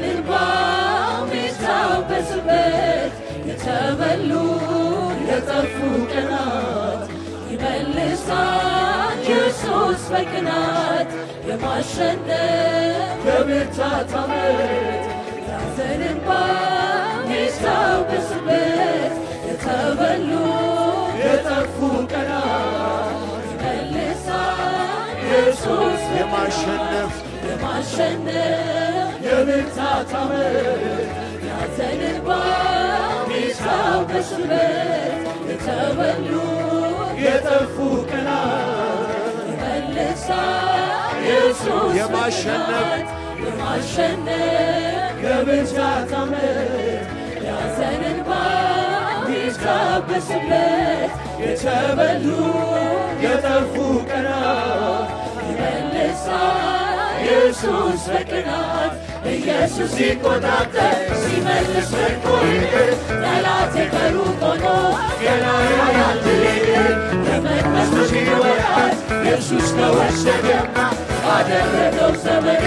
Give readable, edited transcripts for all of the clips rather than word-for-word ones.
እንባ የሚታበስበት የተበሉ የጠፉ ቀናት ይመልሳል ኢየሱስ በቅናት የማሸነፍ የብርታት ዓመት ያዘን እንባ የሚታበስበት የተበሉ የጠፉ ቀናት ይመልሳል ኢየሱስ የማሸነፍ የብርታት ዓመት ያዘን እንባ የሚታበስበት የተበሉ የጠፉ ቀናት ይመልሳል ኢየሱስ የማሸነፍ የብርታት ዓመት ያዘን እንባ የሚታበስበት የተበሉ የጠፉ ቀናት ይመልሳል ኢየሱስ በቅናት ኢየሱስ ሲቆጣጠር ሲመልስ ምርኮዬን ጠላቴ ከሩቅ ሆኖ ገና ያያል ድሌን የመቅደሱ ወራት ኢየሱስ ከወሰደማ አደረገው ዘመኔ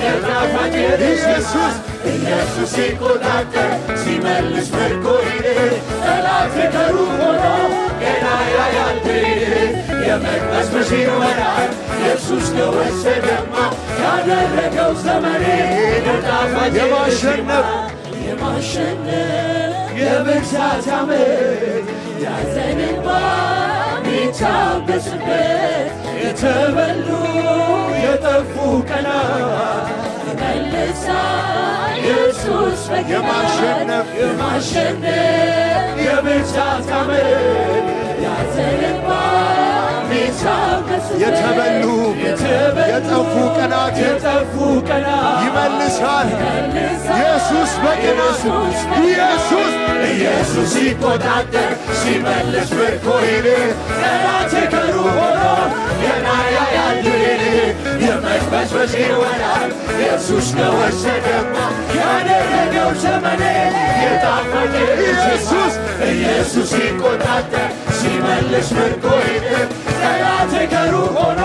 የጣፋጭ ኢየሱስ ሲቆጣጠር ሲመልስ ምርኮዬን ጠላቴ ከሩቅ ሆኖ ገና ያያል ድሌን የመቅደሱ ወራት ኢየሱስ ከወሰደማ ያደረገው ዘመኔ የጣፋጭ የማሸነፍ የብርታት ዓመት ያዘን እንባ የሚታበስበት የተበሉ የጠፉ ቀናት ይመልሳል ኢየሱስ በቅናት የማሸነፍ የብርታት ዓመት ያዘን እንባ የተበሉ የጠፉ ቀናት ይመልሳል ኢየሱስ በቅናት ኢየሱስ ሲቆጣጠር ሲመልስ ምርኮዬን ጠላቴ ከሩቅ ሆኖ ገና ያያል ድሌን የመቅበዝበዝ ወራት ኢየሱስ ከወሰደማ ያደረገው ዘመኔ የጣፋጭ ኢየሱስ ሲቆጣጠር ሲመልስ ምርኮዬን ጠላቴ ከሩቅ ሆኖ